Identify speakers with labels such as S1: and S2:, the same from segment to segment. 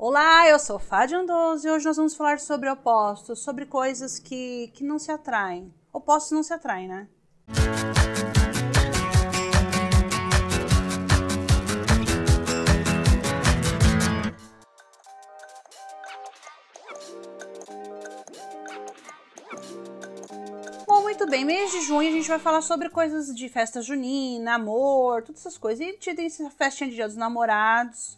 S1: Olá, eu sou Fádia Andoso e hoje nós vamos falar sobre opostos, sobre coisas que não se atraem. Opostos não se atraem, né? Bom, muito bem, mês de junho a gente vai falar sobre coisas de festa junina, amor, todas essas coisas. E tem essa festinha de Dia dos Namorados.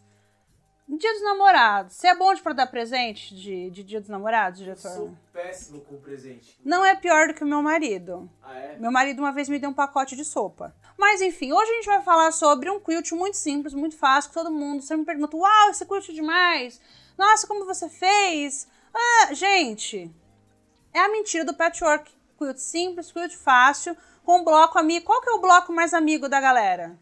S1: Dia dos Namorados, você é bom pra dar presente de Dia dos Namorados, diretor?
S2: Eu sou péssimo com presente.
S1: Não é pior do que o meu marido.
S2: Ah, é?
S1: Meu marido uma vez me deu um pacote de sopa. Mas enfim, hoje a gente vai falar sobre um quilt muito simples, muito fácil, que todo mundo sempre me pergunta: uau, esse quilt é demais! Nossa, como você fez? Ah, gente, é a mentira do patchwork. Quilt simples, quilt fácil, com bloco amigo. Qual que é o bloco mais amigo da galera?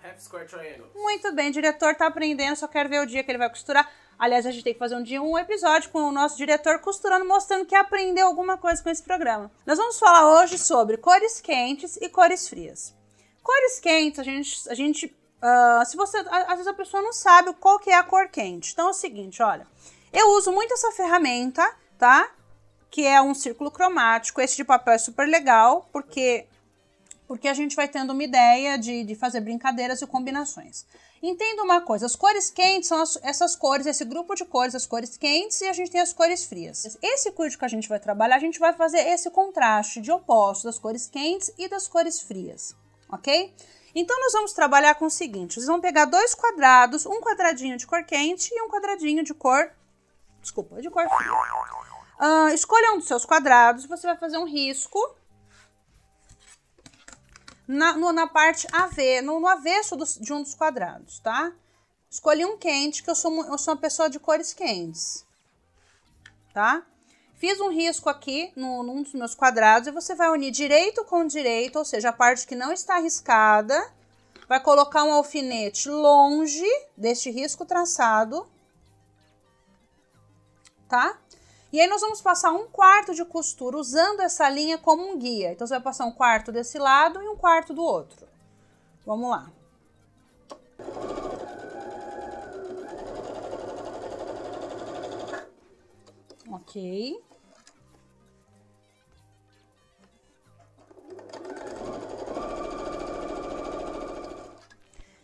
S2: Half Square Triangle.
S1: Muito bem, o diretor tá aprendendo, só quero ver o dia que ele vai costurar. Aliás, a gente tem que fazer um episódio com o nosso diretor costurando, mostrando que aprendeu alguma coisa com esse programa. Nós vamos falar hoje sobre cores quentes e cores frias. Cores quentes, se você, às vezes a pessoa não sabe qual que é a cor quente. Então é o seguinte, olha, eu uso muito essa ferramenta, tá? Que é um círculo cromático. Esse de papel é super legal, porque a gente vai tendo uma ideia de fazer brincadeiras e combinações. Entenda uma coisa, as cores quentes são essas cores, esse grupo de cores, as cores quentes, e a gente tem as cores frias. Esse quilt que a gente vai trabalhar, a gente vai fazer esse contraste de opostos das cores quentes e das cores frias, ok? Então, nós vamos trabalhar com o seguinte, vocês vão pegar dois quadrados, um quadradinho de cor quente e um quadradinho de cor fria. Escolha um dos seus quadrados, você vai fazer um risco na parte no avesso de um dos quadrados, tá? Escolhi um quente, que eu sou uma pessoa de cores quentes, tá? Fiz um risco aqui num dos meus quadrados e você vai unir direito com direito, ou seja, a parte que não está riscada, vai colocar um alfinete longe deste risco traçado, tá? E aí nós vamos passar 1/4 de costura usando essa linha como um guia. Então, você vai passar 1/4 desse lado e 1/4 do outro. Vamos lá. Ok.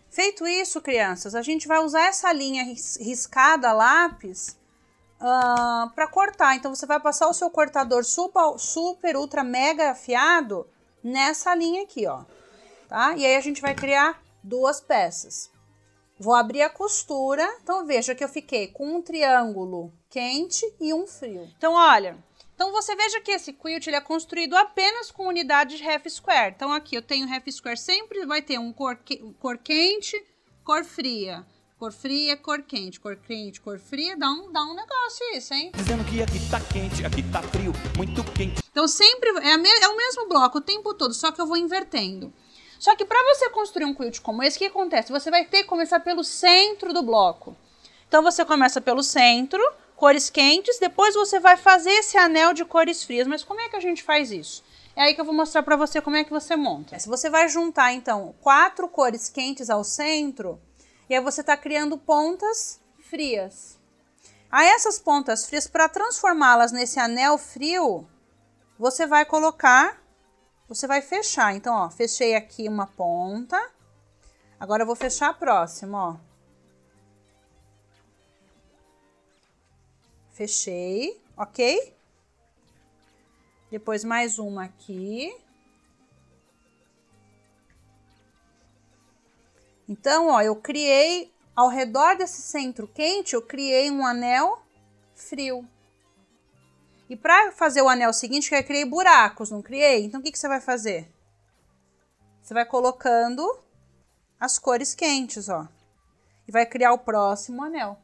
S1: Feito isso, crianças, a gente vai usar essa linha riscada a lápis para cortar. Então, você vai passar o seu cortador super, ultra, mega afiado nessa linha aqui, ó, tá? E aí, a gente vai criar duas peças. Vou abrir a costura. Então, veja que eu fiquei com um triângulo quente e um frio. Então, olha, você veja que esse quilt ele é construído apenas com unidade de half square. Então, aqui eu tenho half square, sempre vai ter cor quente, cor fria. Cor fria, cor quente, cor fria, dá um negócio isso, hein?
S3: Dizendo que aqui tá quente, aqui tá frio, muito quente.
S1: Então sempre é o mesmo bloco o tempo todo, só que eu vou invertendo. Só que para você construir um quilt como esse, o que acontece? Você vai ter que começar pelo centro do bloco. Então você começa pelo centro, cores quentes, depois você vai fazer esse anel de cores frias. Mas como é que a gente faz isso? É aí que eu vou mostrar para você como é que você monta. Se você vai juntar, então, 4 cores quentes ao centro, e aí você está criando pontas frias. Aí essas pontas frias, para transformá-las nesse anel frio, você vai fechar. Então, ó, fechei aqui uma ponta. Agora eu vou fechar a próxima, ó. Fechei, ok? Depois mais uma aqui. Então, ó, eu criei, ao redor desse centro quente, eu criei um anel frio. E para fazer o anel seguinte, eu criei buracos, não criei? Então, o que você vai fazer? Você vai colocando as cores quentes, ó. E vai criar o próximo anel.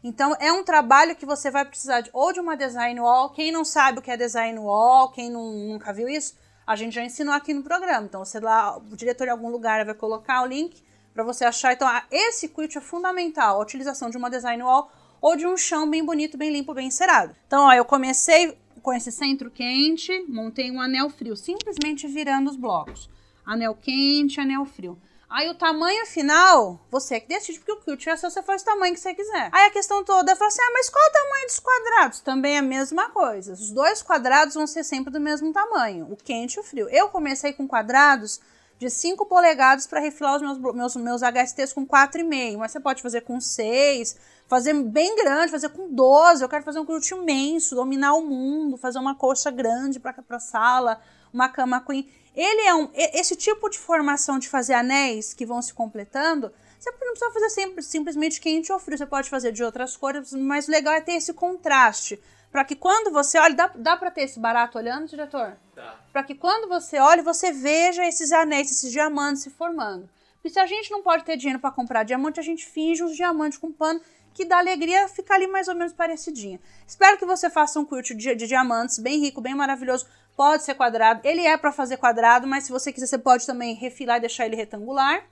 S1: Então, é um trabalho que você vai precisar ou de uma design wall. Quem não sabe o que é design wall, quem nunca viu isso, a gente já ensinou aqui no programa. Então, você lá, o diretor em algum lugar vai colocar o link para você achar. Então, esse quilt é fundamental, a utilização de uma design wall ou de um chão bem bonito, bem limpo, bem encerado. Então, ó, eu comecei com esse centro quente, montei um anel frio, simplesmente virando os blocos. Anel quente, anel frio. Aí o tamanho final, você que decide, porque o quilt é só você faz o tamanho que você quiser. Aí a questão toda é falar assim, mas qual o tamanho dos quadrados? Também é a mesma coisa. Os 2 quadrados vão ser sempre do mesmo tamanho, o quente e o frio. Eu comecei com quadrados de 5 polegadas para refilar os meus HSTs com 4,5, mas você pode fazer com 6, fazer bem grande, fazer com 12, eu quero fazer um quilt imenso, dominar o mundo, fazer uma coxa grande para sala, uma cama queen. Ele é esse tipo de formação de fazer anéis que vão se completando, você não precisa fazer simplesmente quente ou frio, você pode fazer de outras cores, mas o legal é ter esse contraste, para que quando você olha, dá para ter esse barato olhando, diretor?
S2: Tá.
S1: Para que quando você olhe, você veja esses anéis, esses diamantes se formando. Porque se a gente não pode ter dinheiro para comprar diamante, a gente finge uns diamantes com pano, que dá alegria ficar ali mais ou menos parecidinha. Espero que você faça um quilt de diamantes bem rico, bem maravilhoso. Pode ser quadrado, ele é para fazer quadrado, mas se você quiser, você pode também refilar e deixar ele retangular.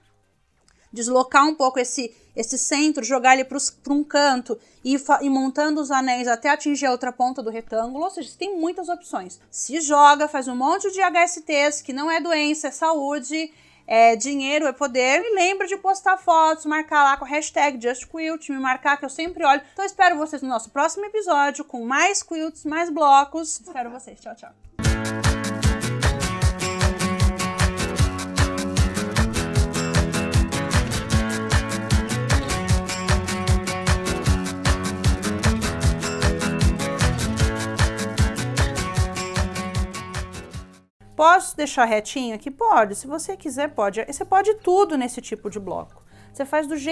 S1: Deslocar um pouco esse centro, jogar ele para um canto e montando os anéis até atingir a outra ponta do retângulo. Ou seja, você tem muitas opções. Se joga, faz um monte de HSTs, que não é doença, é saúde, é dinheiro, é poder. E lembra de postar fotos, marcar lá com a hashtag JustQuilt, me marcar que eu sempre olho. Então espero vocês no nosso próximo episódio com mais quilts, mais blocos. Espero vocês. Tchau, tchau. Posso deixar retinho aqui? Pode. Se você quiser, pode. Você pode tudo nesse tipo de bloco. Você faz do jeito